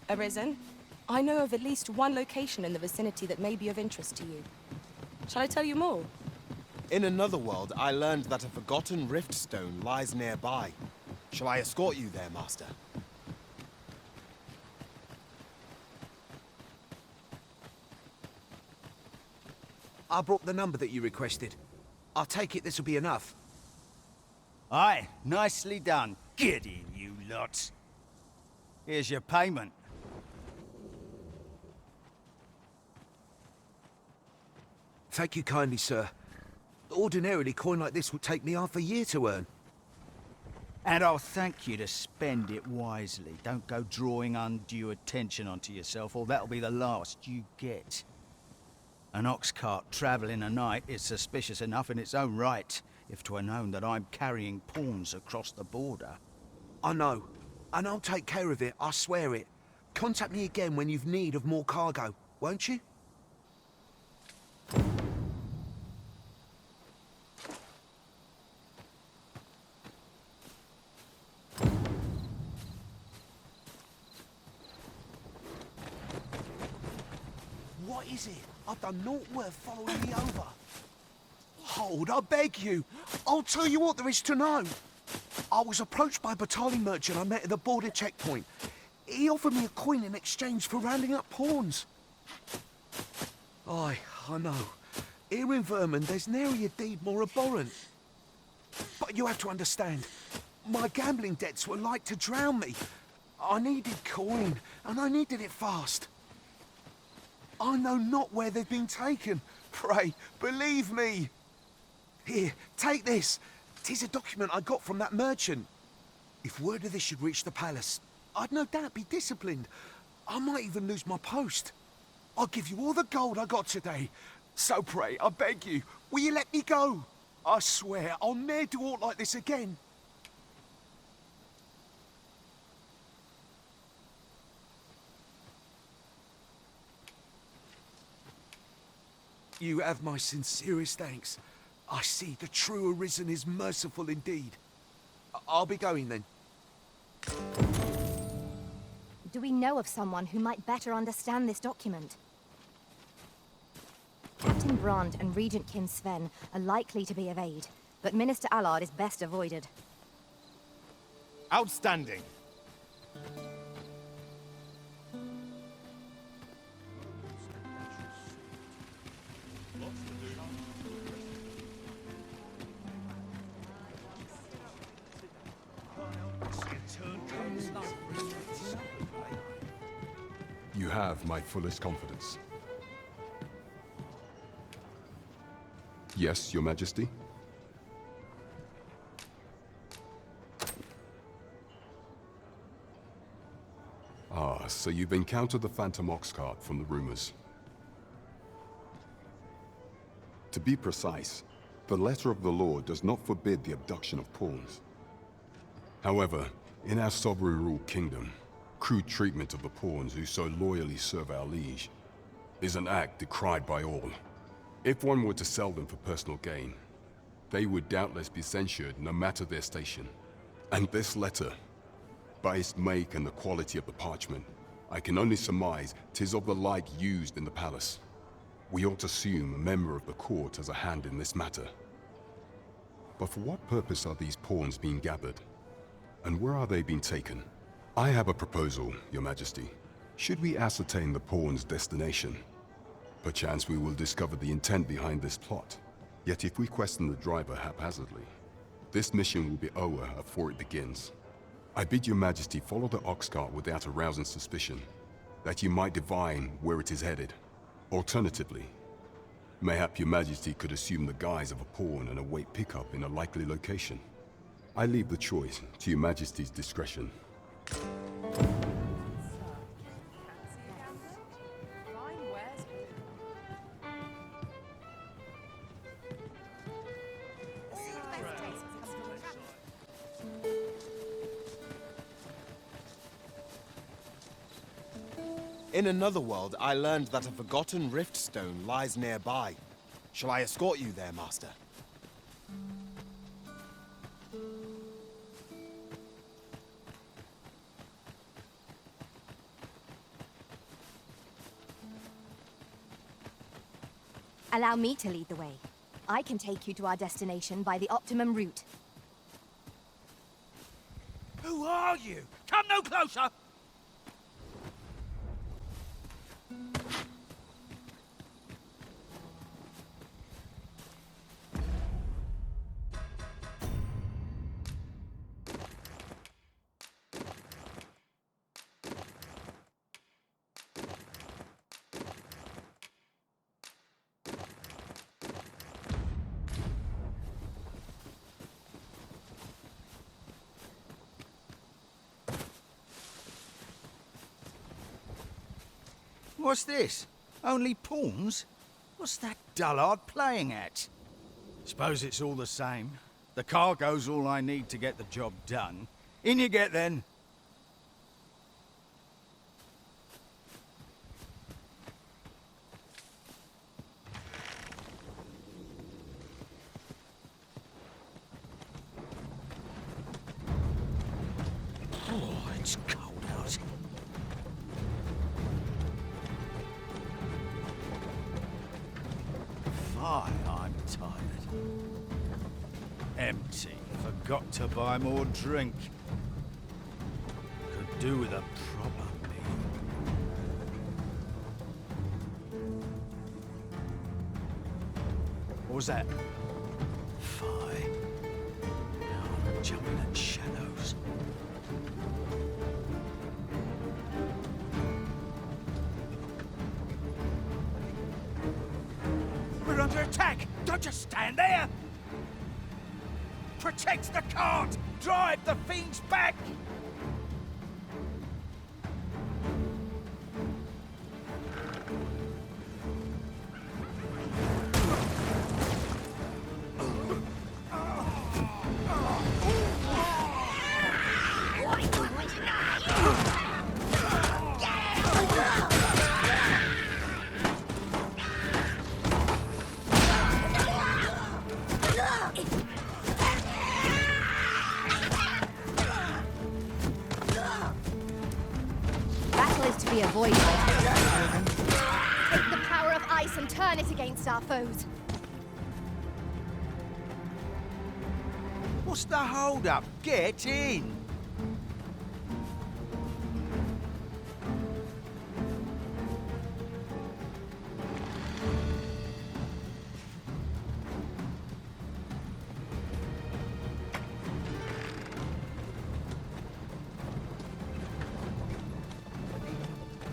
Arisen, I know of at least one location in the vicinity that may be of interest to you. Shall I tell you more? In another world, I learned that a forgotten rift stone lies nearby. Shall I escort you there, Master? I brought the number that you requested. I'll take it this will be enough. Aye, nicely done. Get in, you lot. Here's your payment. Thank you kindly, sir. Ordinarily, coin like this would take me half a year to earn. And I'll thank you to spend it wisely. Don't go drawing undue attention onto yourself, or that'll be the last you get. An Oxcart travelling a night is suspicious enough in its own right, if 'twere known that I'm carrying pawns across the border. I know, and I'll take care of it, I swear it. Contact me again when you've need of more cargo, won't you? What is it? I've done naught worth following me over. Hold, I beg you. I'll tell you what there is to know. I was approached by a battalion merchant I met at the border checkpoint. He offered me a coin in exchange for rounding up pawns. Aye, I know. Here in Vermund, there's nary a deed more abhorrent. But you have to understand, my gambling debts were like to drown me. I needed coin, and I needed it fast. I know not where they've been taken. Pray, believe me. Here, take this. 'Tis a document I got from that merchant. If word of this should reach the palace, I'd no doubt be disciplined. I might even lose my post. I'll give you all the gold I got today. So pray, I beg you, will you let me go? I swear I'll ne'er do aught like this again. You have my sincerest thanks. I see the true Arisen is merciful indeed. I'll be going then. Do we know of someone who might better understand this document? Captain Brand and Regent Kim Sven are likely to be of aid, but Minister Allard is best avoided. Outstanding. You have my fullest confidence. Yes, Your Majesty? Ah, so you've encountered the Phantom Oxcart from the rumors. To be precise, the letter of the law does not forbid the abduction of pawns. However, in our sovereign-ruled kingdom, crude treatment of the pawns who so loyally serve our liege is an act decried by all. If one were to sell them for personal gain, they would doubtless be censured no matter their station. And this letter, by its make and the quality of the parchment, I can only surmise 'tis of the like used in the palace. We ought to assume a member of the court has a hand in this matter. But for what purpose are these pawns being gathered? And where are they being taken? I have a proposal, Your Majesty. Should we ascertain the pawn's destination, perchance we will discover the intent behind this plot. Yet if we question the driver haphazardly, this mission will be over before it begins. I bid Your Majesty follow the Oxcart without arousing suspicion, that you might divine where it is headed. Alternatively, mayhap Your Majesty could assume the guise of a pawn and await pickup in a likely location. I leave the choice to Your Majesty's discretion. In another world, I learned that a forgotten rift stone lies nearby. Shall I escort you there, Master? Allow me to lead the way. I can take you to our destination by the optimum route. Who are you? Come no closer! What's this? Only pawns? What's that dullard playing at? Suppose it's all the same. The cargo's all I need to get the job done. In you get then. Oh, it's cold out. I'm tired. Empty. Forgot to buy more drink. Could do with a proper meal. What was that? Fine. Now I'm jumping at shadows. We're under attack! Don't just stand there! Protect the cart! Drive the fiends back! Battle is to be avoided. Take the power of ice and turn it against our foes. What's the hold-up? Get in!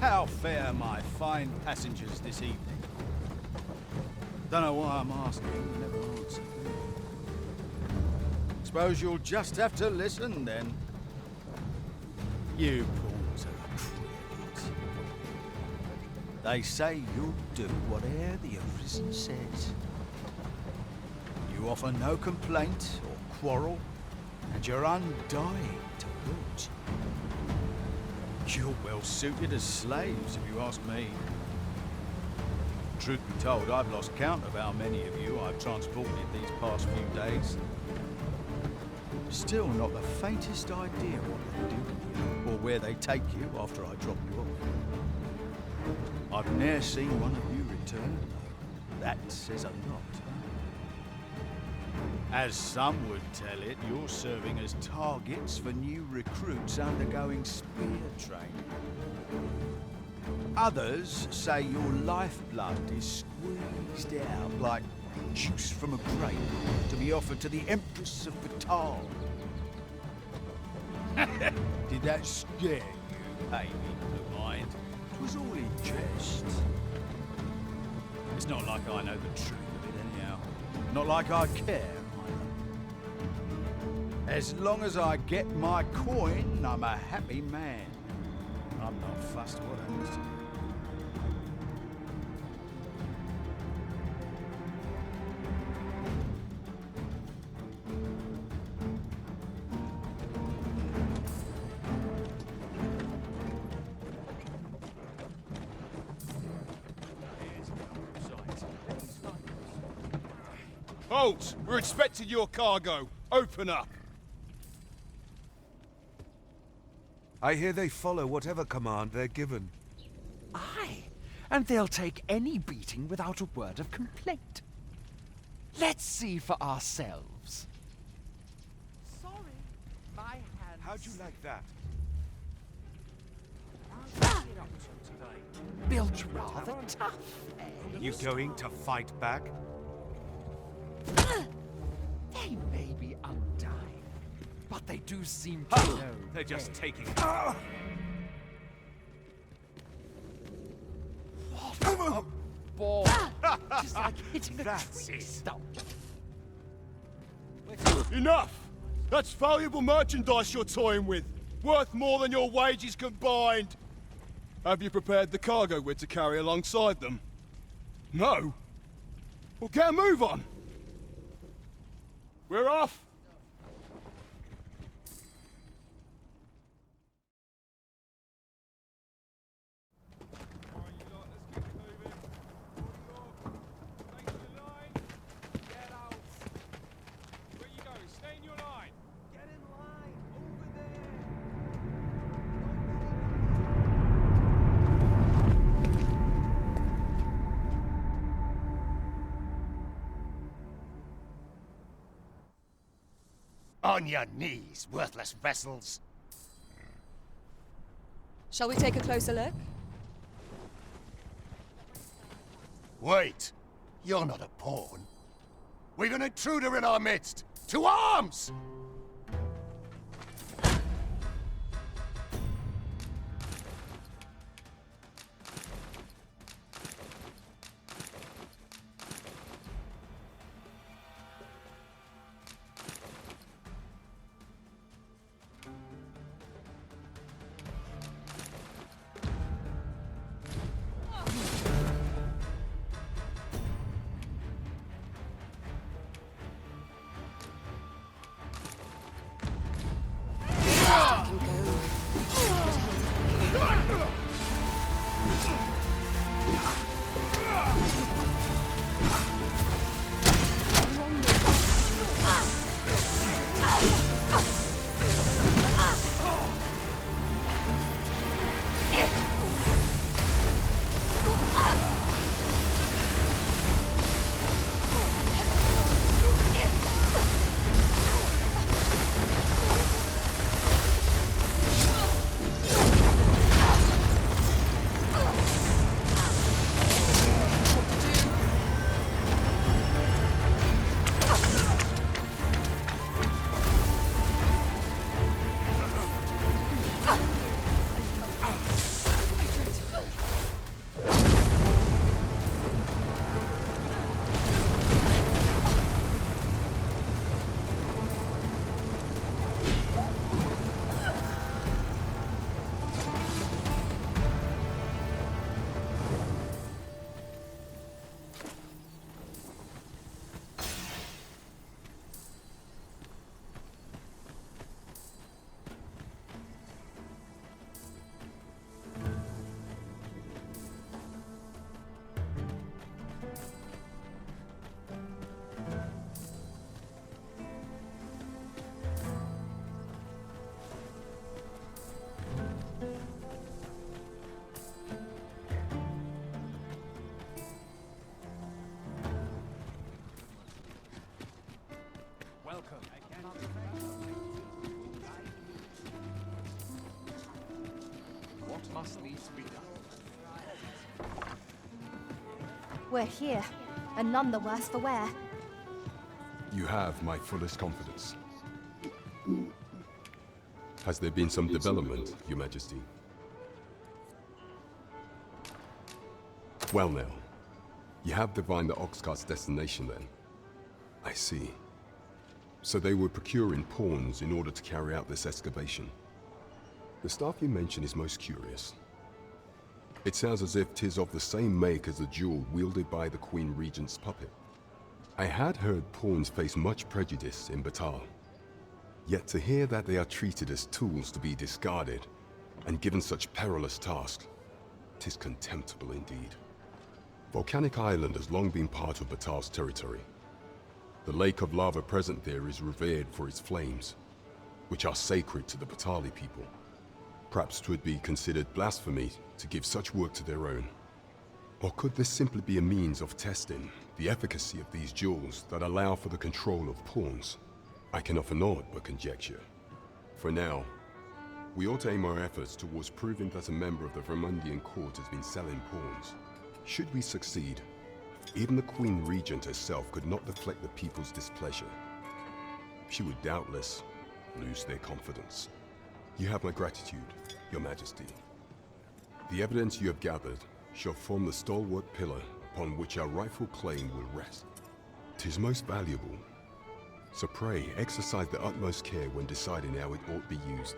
How fare my fine passengers this evening? Don't know why I'm asking, you never answer. Suppose you'll just have to listen then. You pawns are a queer lot. They say you'll do whate'er the arisen says. You offer no complaint or quarrel, and you're undying to boot. You're well suited as slaves, if you ask me. Truth be told, I've lost count of how many of you I've transported these past few days. Still not the faintest idea what they do with you, or where they take you after I drop you off. I've ne'er seen one of you return, though. That says a lot. As some would tell it, you're serving as targets for new recruits undergoing spear training. Others say your lifeblood is squeezed out like juice from a grape to be offered to the Empress of Batal. Did that scare you, Amy, blue mind? It was all in jest. It's not like I know the truth of it anyhow. Not like I care. As long as I get my coin, I'm a happy man. I'm not fussed what happens to me. Halt! We're expecting your cargo. Open up. I hear they follow whatever command they're given. Aye, and they'll take any beating without a word of complaint. Let's see for ourselves. Sorry, my hands... How'd you like that? Built rather tough, eh? You going to fight back? They may be undying, but they do seem to know. They're just taking it. What a ball! Just like hitting a That's tree it. stump. Enough! That's valuable merchandise you're toying with. Worth more than your wages combined. Have you prepared the cargo we're to carry alongside them? No? Well, get a move on. We're off. On your knees, worthless vessels. Shall we take a closer look? Wait, you're not a pawn. We've an intruder in our midst. To arms! What must needs be done? We're here, and none the worse for wear. You have my fullest confidence. Has there been some development, Your Majesty? Well now, you have divined the Oxcart's destination then. I see. So they were procuring pawns in order to carry out this excavation. The staff you mention is most curious. It sounds as if 'tis of the same make as the jewel wielded by the Queen Regent's puppet. I had heard pawns face much prejudice in Batal. Yet to hear that they are treated as tools to be discarded and given such perilous tasks, 'tis contemptible indeed. Volcanic Island has long been part of Batal's territory. The lake of lava present there is revered for its flames, which are sacred to the Batali people. Perhaps 'twould be considered blasphemy to give such work to their own. Or could this simply be a means of testing the efficacy of these jewels that allow for the control of pawns? I can offer naught but conjecture. For now, we ought to aim our efforts towards proving that a member of the Vermundian court has been selling pawns. Should we succeed, even the Queen Regent herself could not deflect the people's displeasure. She would doubtless lose their confidence. You have my gratitude, Your Majesty. The evidence you have gathered shall form the stalwart pillar upon which our rightful claim will rest. 'Tis most valuable, so pray exercise the utmost care when deciding how it ought be used.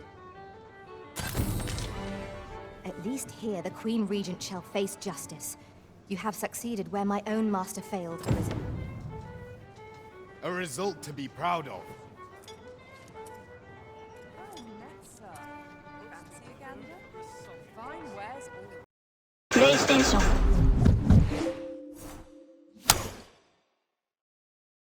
At least here the Queen Regent shall face justice. You have succeeded where my own master failed, Arisen. A result to be proud of. Fancy a gander? Fine wares all. PlayStation